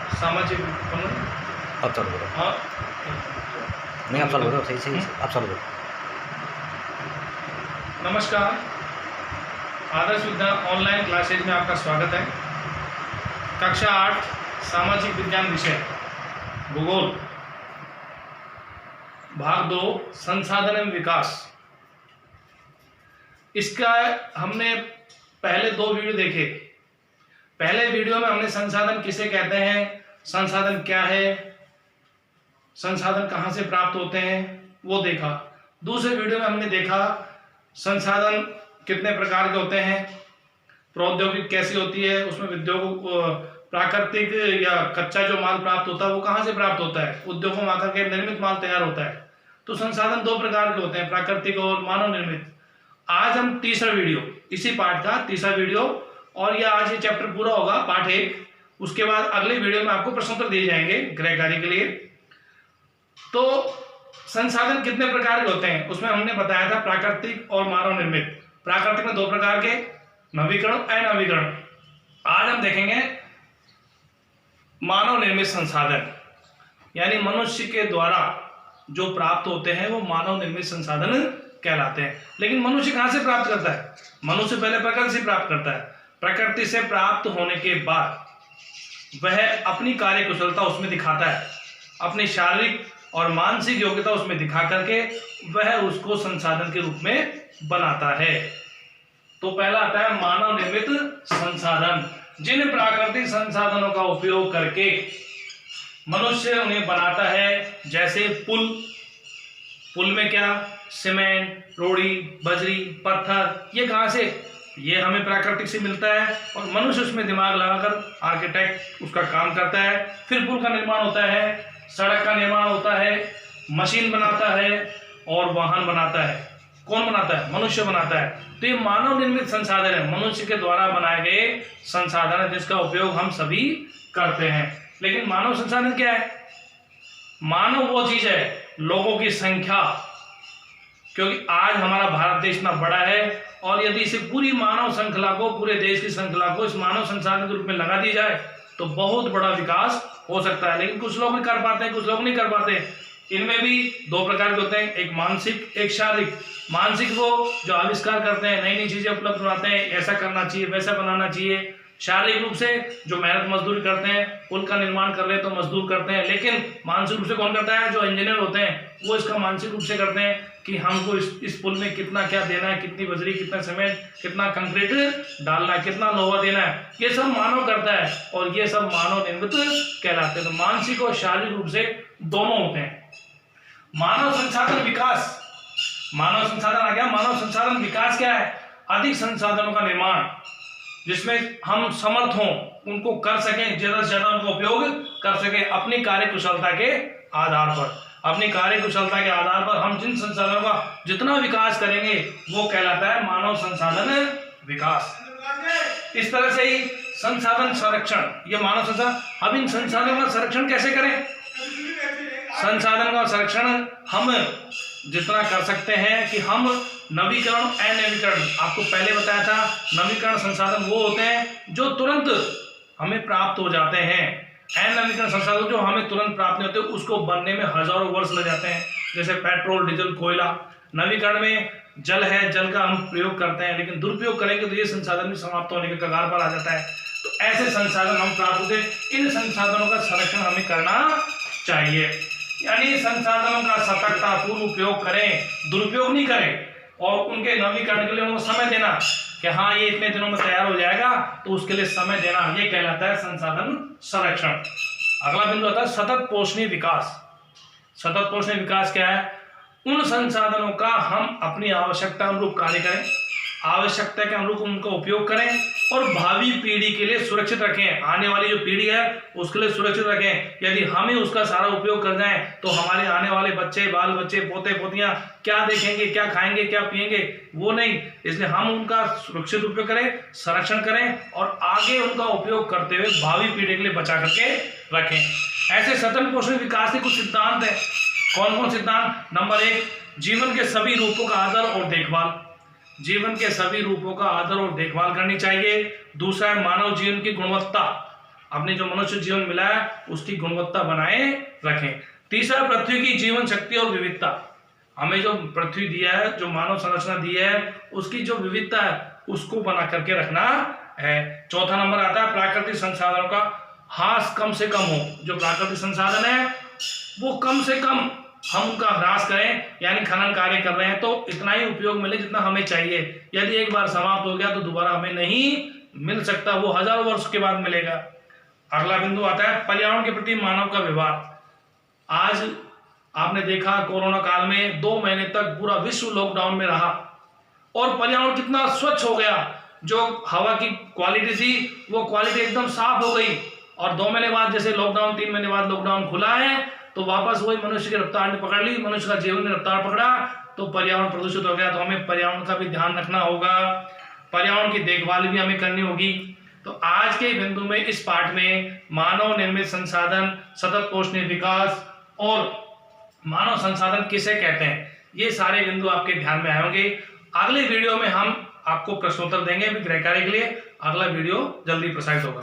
सामाजिक विपणन। आप चालू करो। हाँ, नहीं आप चालू करो, सही सही आप चालू करो। नमस्कार, आदर्श विद्या ऑनलाइन क्लासेज में आपका स्वागत है। कक्षा 8 सामाजिक विज्ञान विषय भूगोल, भाग 2 संसाधन एवं विकास। इसका हमने पहले 2 वीडियो देखे। पहले वीडियो में हमने संसाधन किसे कहते हैं, संसाधन क्या है, संसाधन कहाँ से प्राप्त होते हैं वो देखा। दूसरे वीडियो में हमने देखा संसाधन कितने प्रकार के होते हैं, प्रौद्योगिकी कैसी होती है, उसमें उद्योग प्राकृतिक या कच्चा जो माल प्राप्त होता है वो कहाँ से प्राप्त होता है, उद्योगों में आकर के निर्मित माल तैयार होता है। तो संसाधन 2 प्रकार के होते हैं, प्राकृतिक और मानव निर्मित। आज हम तीसरा वीडियो, इसी पाठ का तीसरा वीडियो, और यह आज ये चैप्टर पूरा होगा पाठ 1। उसके बाद अगले वीडियो में आपको प्रश्न उत्तर दिए जाएंगे गृह कार्य के लिए। तो संसाधन कितने प्रकार के होते हैं उसमें हमने बताया था प्राकृतिक और मानव निर्मित। प्राकृतिक में 2 प्रकार के, नवीकरण, अनवीकरण। आज हम देखेंगे मानव निर्मित संसाधन, यानी मनुष्य के द्वारा जो प्राप्त होते हैं वो मानव निर्मित संसाधन कहलाते हैं। लेकिन मनुष्य कहां से प्राप्त करता है? मनुष्य पहले प्रकृति से प्राप्त करता है। प्रकृति से प्राप्त होने के बाद वह अपनी कार्य कुशलता उसमें दिखाता है, अपनी शारीरिक और मानसिक योग्यता उसमें दिखा करके वह उसको संसाधन के रूप में बनाता है। तो पहला आता है मानव निर्मित संसाधन, जिन प्राकृतिक संसाधनों का उपयोग करके मनुष्य उन्हें बनाता है। जैसे पुल, पुल में क्या, सीमेंट, रोड़ी, बजरी, पत्थर, ये कहां से, ये हमें प्राकृतिक से मिलता है और मनुष्य उसमें दिमाग लगाकर आर्किटेक्ट उसका काम करता है। फिर पुल का निर्माण होता है, सड़क का निर्माण होता है, मशीन बनाता है और वाहन बनाता है। कौन बनाता है? मनुष्य बनाता है। तो ये मानव निर्मित संसाधन है, मनुष्य के द्वारा बनाए गए संसाधन है जिसका उपयोग हम सभी करते हैं। लेकिन मानव संसाधन क्या है? मानव वो चीज है, लोगों की संख्या, क्योंकि आज हमारा भारत देश इतना बड़ा है और यदि इसे पूरी मानव श्रृंखला को, पूरे देश की श्रृंखला को इस मानव संसाधन के रूप में लगा दी जाए तो बहुत बड़ा विकास हो सकता है। लेकिन कुछ लोग भी कर पाते हैं, कुछ लोग नहीं कर पाते। इनमें भी 2 प्रकार के होते हैं, एक मानसिक, एक शारीरिक। मानसिक वो जो आविष्कार करते हैं, नई नई चीजें उपलब्ध कराते हैं, ऐसा करना चाहिए, वैसा बनाना चाहिए। शारीरिक रूप से जो मेहनत मजदूरी करते हैं, पुल का निर्माण कर रहे हैं तो मजदूर करते हैं। लेकिन मानसिक रूप से कौन करता है? जो इंजीनियर होते हैं वो इसका मानसिक रूप से करते हैं कि हमको इस पुल में कितना क्या देना है, कितनी बजरी, कितना सीमेंट, कितना कंक्रीट डालना है, कितना लोहा देना है, ये सब मानव करता है और ये सब मानव निर्मित कहलाते हैं। तो मानसिक और शारीरिक रूप से दोनों होते हैं। मानव संसाधन विकास, मानव संसाधन आ गया। मानव संसाधन विकास क्या है? अधिक संसाधनों का निर्माण जिसमें हम समर्थ हों, उनको कर सकें, ज्यादा से ज्यादा उनका उपयोग कर सकें अपनी कार्य कुशलता के आधार पर। अपनी कार्य कुशलता के आधार पर हम जिन संसाधनों का जितना विकास करेंगे वो कहलाता है मानव संसाधन विकास। इस तरह से ही संसाधन संरक्षण, ये मानव संसाधन। अब इन संसाधनों का संरक्षण कैसे करें? संसाधन का संरक्षण हम जितना कर सकते हैं कि हम नवीकरण, अनवीकरण, आपको पहले बताया था, नवीकरण संसाधन वो होते हैं जो तुरंत हमें प्राप्त हो जाते हैं। अनवीकरण संसाधन जो हमें तुरंत प्राप्त नहीं होते, उसको बनने में हजारों वर्ष लग जाते हैं, जैसे पेट्रोल, डीजल, कोयला। नवीकरण में जल है, जल का हम प्रयोग करते हैं, लेकिन दुरुपयोग करेंगे तो ये संसाधन भी समाप्त होने के कगार पर आ जाता है। तो ऐसे संसाधन हम प्राप्त होते हैं, इन संसाधनों का संरक्षण हमें करना चाहिए। यानी संसाधनों का सतर्कतापूर्व उपयोग करें, दुरुपयोग नहीं करें, और उनके नवीकरण के लिए उनको समय देना कि हाँ ये इतने दिनों में तैयार हो जाएगा, तो उसके लिए समय देना, ये कहलाता है संसाधन संरक्षण। अगला बिंदु आता है सतत पोषणीय विकास। सतत पोषणीय विकास क्या है? उन संसाधनों का हम अपनी आवश्यकता अनुरूप कार्य करें, आवश्यकता के अनुरूप उनका उपयोग करें और भावी पीढ़ी के लिए सुरक्षित रखें। आने वाली जो पीढ़ी है उसके लिए सुरक्षित रखें। यदि हम ही उसका सारा उपयोग कर जाएं तो हमारे आने वाले बच्चे, बाल बच्चे, पोते पोतियां क्या देखेंगे, क्या खाएंगे, क्या पिएंगे, वो नहीं। इसलिए हम उनका सुरक्षित उपयोग करें, संरक्षण करें और आगे उनका उपयोग करते हुए भावी पीढ़ी के लिए बचा करके रखें। ऐसे सतत पोषण विकास के कुछ सिद्धांत है। कौन कौन सिद्धांत? नंबर 1, जीवन के सभी रूपों का आदर और देखभाल। जीवन के सभी रूपों का आदर और देखभाल करनी चाहिए। दूसरा है मानव जीवन की गुणवत्ता। अपने जो मनुष्य जीवन मिला है उसकी गुणवत्ता बनाए रखें। तीसरा, पृथ्वी की जीवन शक्ति और विविधता। हमें जो पृथ्वी दिया है, जो मानव संरचना दी है, उसकी जो विविधता है उसको बना करके रखना है। चौथा नंबर आता है प्राकृतिक संसाधनों का ह्रास कम से कम हो। जो प्राकृतिक संसाधन है वो कम से कम हम उनका ह्रास करें, यानी खनन कार्य कर रहे हैं तो इतना ही उपयोग मिले जितना हमें चाहिए। यदि एक बार समाप्त हो गया तो दोबारा हमें नहीं मिल सकता, वो हजारों वर्ष के बाद मिलेगा। अगला बिंदु आता है पर्यावरण के प्रति मानव का व्यवहार। आज आपने देखा कोरोना काल में 2 महीने तक पूरा विश्व लॉकडाउन में रहा और पर्यावरण कितना स्वच्छ हो गया। जो हवा की क्वालिटी थी वो क्वालिटी एकदम साफ हो गई और 2 महीने बाद जैसे लॉकडाउन, 3 महीने बाद लॉकडाउन खुला है तो वापस वही मनुष्य की रफ्तार ने पकड़ ली, मनुष्य का जीवन ने रफ्तार पकड़ा तो पर्यावरण प्रदूषित हो गया। तो हमें पर्यावरण का भी ध्यान रखना होगा, पर्यावरण की देखभाल भी हमें करनी होगी। तो आज के बिंदु में इस पाठ में मानव निर्मित संसाधन, सतत पोषणीय विकास और मानव संसाधन किसे कहते हैं, ये सारे बिंदु आपके ध्यान में आएंगे। अगले वीडियो में हम आपको प्रश्नोत्तर देंगे गृह कार्य के लिए। अगला वीडियो जल्दी प्रसारित होगा।